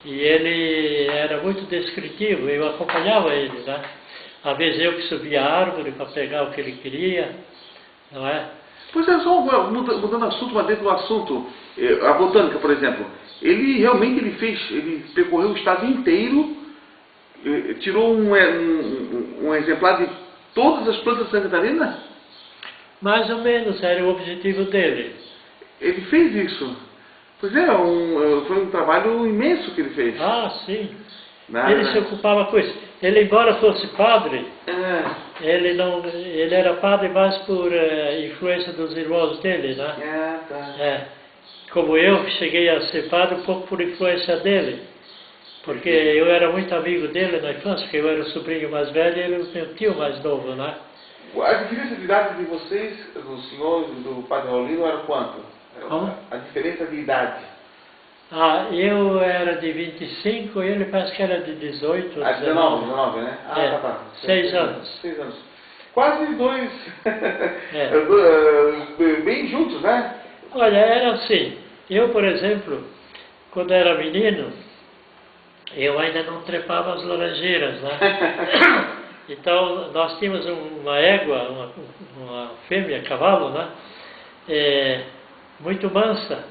E ele era muito descritivo, eu acompanhava ele, né? Às vezes eu que subia a árvore para pegar o que ele queria, não é? Pois é, só mudando assunto, mas dentro do assunto, a botânica, por exemplo, ele realmente ele percorreu o estado inteiro, tirou um exemplar de todas as plantas de Santa Catarina? Mais ou menos, era o objetivo dele. Ele fez isso? Pois é, foi um trabalho imenso que ele fez. Ah, sim. Ele se ocupava com isso. Ele, embora fosse padre, ele era padre mais por influência dos irmãos dele, né? Como eu cheguei a ser padre um pouco por influência dele. Porque eu era muito amigo dele na infância, porque eu era o sobrinho mais velho e ele era o meu tio mais novo, né? A diferença de idade de vocês, do senhor e do padre Raulino, era quanto? Como? A diferença de idade. Eu era de 25 e ele parece que era de 18. 19, né? Tá. 6 anos. 6 anos. Quase dois. Bem juntos, né? Olha, era assim. Eu, por exemplo, quando era menino, eu ainda não trepava as laranjeiras, né? Então, nós tínhamos uma égua, uma fêmea, cavalo, né? Muito mansa,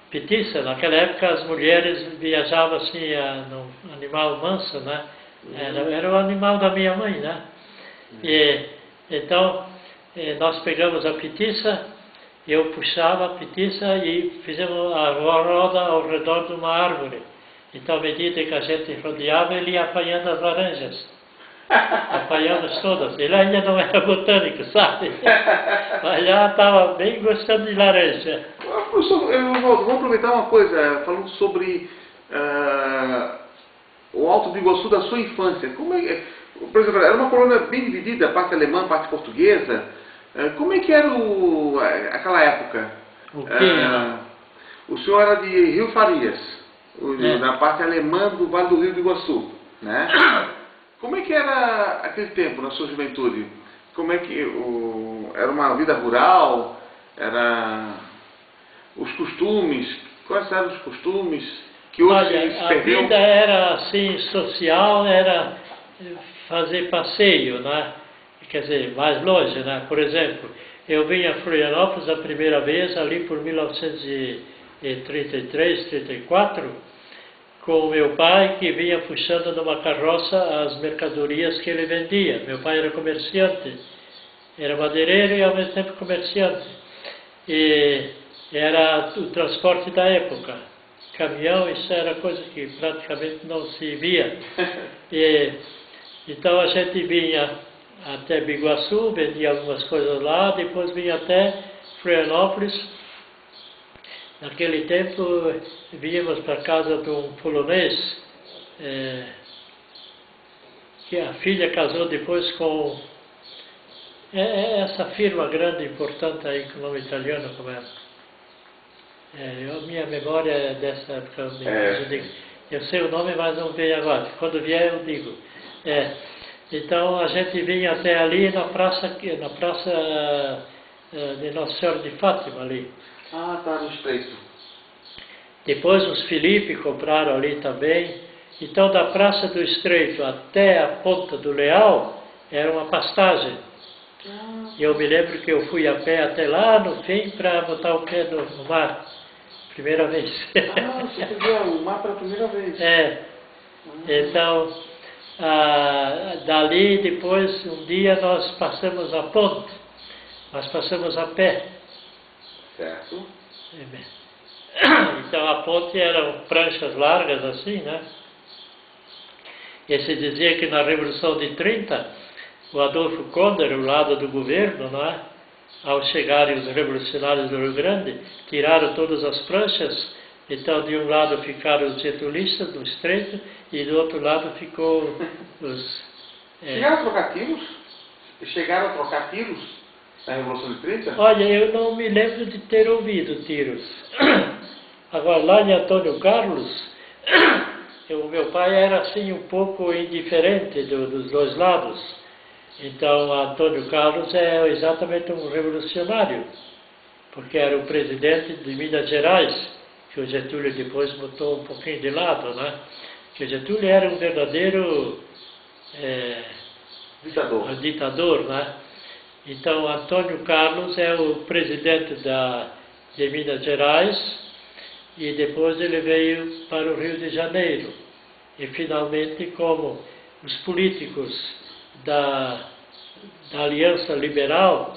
petiça. Naquela época as mulheres viajavam assim num animal manso, né? Era o animal da minha mãe, né? Então, nós pegamos a petiça, eu puxava a petiça e fizemos a roda ao redor de uma árvore. Então, à medida que a gente rodeava, ele ia apanhando as laranjas. Apanhamos todas. Ele ainda não era botânico, sabe? Mas já estava bem gostando de laranja. Professor, vamos aproveitar uma coisa, falando sobre o Alto do Iguaçu da sua infância. Por exemplo, era uma colônia bem dividida, parte alemã, parte portuguesa. Como é que era aquela época? O quê? O senhor era de Rio Farias, na parte alemã do Vale do Rio do Iguaçu, né? Como é que era aquele tempo, na sua juventude? Como é que era uma vida rural? Os costumes? Quais eram os costumes que hoje se perderam? A vida era assim, social, era fazer passeio, né? Quer dizer, mais longe, né? Por exemplo, eu vim a Florianópolis a primeira vez ali por 1933, 34, com o meu pai, que vinha puxando numa carroça as mercadorias que ele vendia. Meu pai era comerciante, era madeireiro e ao mesmo tempo comerciante. E era o transporte da época. Caminhão, isso era coisa que praticamente não se via. Então a gente vinha até Biguaçu, vendia algumas coisas lá, depois vinha até Florianópolis. Naquele tempo, víamos para casa de um polonês, que a filha casou depois com essa firma grande, importante aí, com o nome italiano, como é? Minha memória é dessa época, eu sei o nome, mas não veio agora. Quando vier, eu digo. Então, a gente vinha até ali na praça de Nossa Senhora de Fátima, ali. Tá no Estreito. Depois os Felipe compraram ali também. Então, da Praça do Estreito até a Ponta do Leal, era uma pastagem. E eu me lembro que eu fui a pé até lá no fim para botar o pé no mar. Primeira vez. Você viu o mar pela primeira vez? Então, dali depois, um dia nós passamos a ponte. Nós passamos a pé. Certo. Então a ponte eram pranchas largas assim, né? E se dizia que na Revolução de 30, o Adolfo Konder, o lado do governo, não é? Ao chegarem os revolucionários do Rio Grande, tiraram todas as pranchas. Então de um lado ficaram os getulistas do Estreito e do outro lado ficou os... Chegaram a trocar tiros? Chegaram a trocar tiros na Revolução de 30? Olha, eu não me lembro de ter ouvido tiros. Agora, lá em Antônio Carlos, o meu pai era assim um pouco indiferente dos dois lados. Então, Antônio Carlos é exatamente um revolucionário, porque era o presidente de Minas Gerais. que o Getúlio depois botou um pouquinho de lado, né? Que o Getúlio era um verdadeiro ditador, né? Então, Antônio Carlos é o presidente de Minas Gerais e depois ele veio para o Rio de Janeiro. E finalmente, como os políticos da Aliança Liberal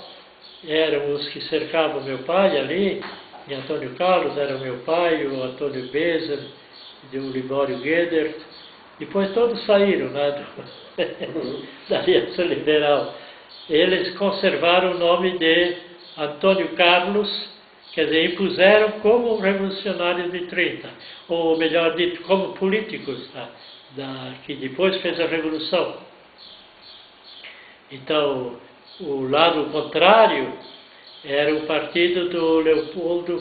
eram os que cercavam meu pai ali, e Antônio Carlos era o meu pai, o Antônio Bezer, o Libório Gueder, depois todos saíram, né, da Aliança Liberal. Eles conservaram o nome de Antônio Carlos, quer dizer, impuseram como revolucionários de 30, ou melhor dito, como políticos que depois fez a Revolução. Então, o lado contrário era o partido do Leopoldo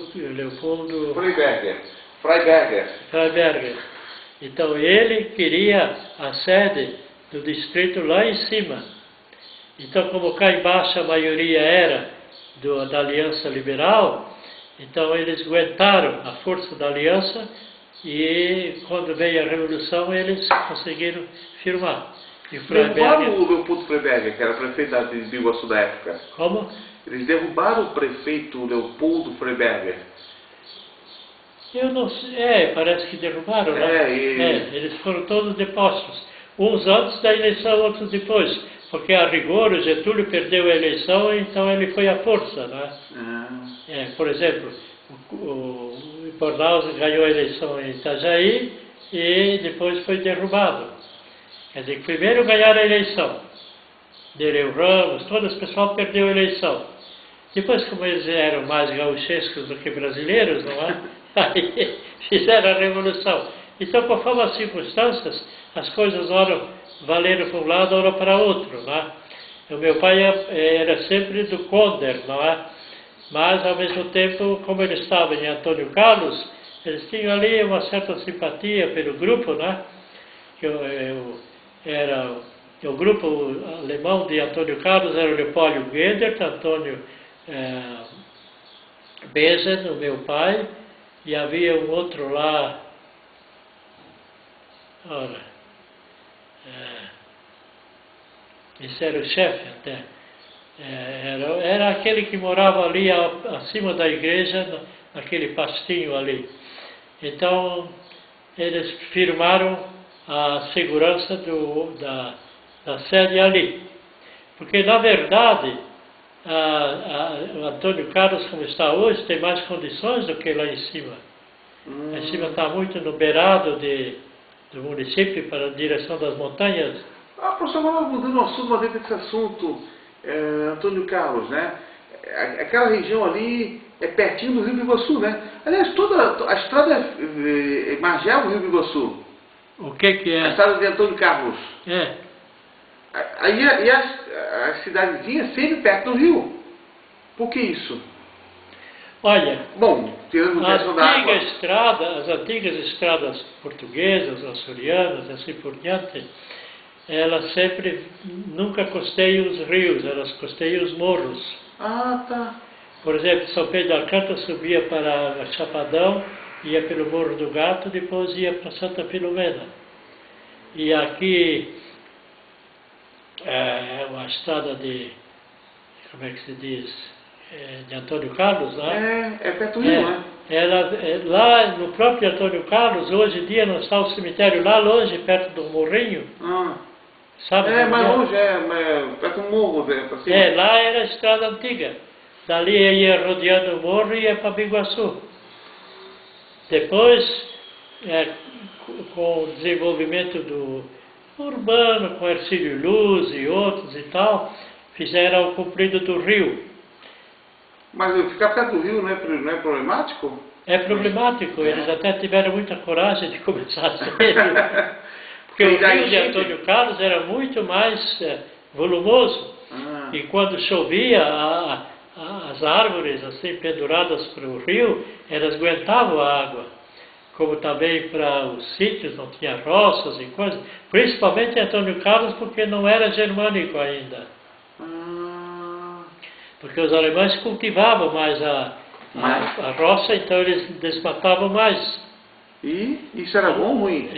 Freiberger. Então, ele queria a sede do distrito lá em cima. Então, como cá embaixo a maioria era da Aliança Liberal, então eles aguentaram a força da Aliança e quando veio a Revolução eles conseguiram firmar. Derrubaram o Leopoldo Freiberger, que era prefeito de Biguaçu da época. Como? Eles derrubaram o prefeito Leopoldo Freiberger. Eu não sei, parece que derrubaram, né? Eles foram todos depostos. Uns antes da eleição, outros depois. Porque a rigor o Getúlio perdeu a eleição, então ele foi à força, né? Por exemplo, o Bornhausen ganhou a eleição em Itajaí e depois foi derrubado. Quer dizer, primeiro ganharam a eleição. Nereu Ramos, todo esse pessoal perdeu a eleição. Depois, como eles eram mais gauchescos do que brasileiros, não é? Aí fizeram a Revolução. Então, conforme as circunstâncias, as coisas ora valeram para um lado, ora para outro, não é? O meu pai era sempre do Conder, não é? Mas, ao mesmo tempo, como ele estava em Antônio Carlos, eles tinham ali uma certa simpatia pelo grupo, né? O grupo alemão de Antônio Carlos era o Leopoldo Gueder, Antônio Bezer, o meu pai, e havia um outro lá, esse era o chefe até, era aquele que morava ali acima da igreja, naquele pastinho ali. Então, eles firmaram a segurança da sede ali. Porque, na verdade, o Antônio Carlos, como está hoje, tem mais condições do que lá em cima. Lá em cima está muito no beirado do município, para a direção das montanhas. Professor, agora mudando o assunto, mas dentro desse assunto, Antônio Carlos, né? Aquela região ali é pertinho do Rio Biguaçu, né? Aliás, toda a estrada margeava o Rio Biguaçu. O que é? A estrada de Antônio Carlos. Aí a cidadezinha sempre perto do rio. Por que isso? Olha, bom, tirando a questão da água. As antigas estradas portuguesas, açorianas, assim por diante, elas sempre nunca costeiam os rios, elas costeiam os morros. Ah, tá. Por exemplo, São Pedro de Alcântara subia para Chapadão, ia pelo Morro do Gato, depois ia para Santa Filomena. E aqui, a estrada como é que se diz, de Antônio Carlos, né? É perto do rio, né? Lá no próprio Antônio Carlos, hoje em dia não está o cemitério lá longe, perto do morrinho. Sabe? Mais longe, perto do morro, para cima. Lá era a estrada antiga. Dali ia rodeando o morro e ia para Biguaçu. Depois, com o desenvolvimento do urbano, com Hercílio Luz e outros e tal, fizeram o comprido do rio. Mas ficar perto do rio não é problemático? É problemático, eles até tiveram muita coragem de começar a ser. Porque o rio de Antônio Carlos era muito mais volumoso. E quando chovia, as árvores assim penduradas para o rio, elas aguentavam a água. Como também para os sítios, não tinha roças e coisas. Principalmente em Antônio Carlos, porque não era germânico ainda. Porque os alemães cultivavam mais Mas, A roça, então eles desmatavam mais. e isso era bom ou ruim?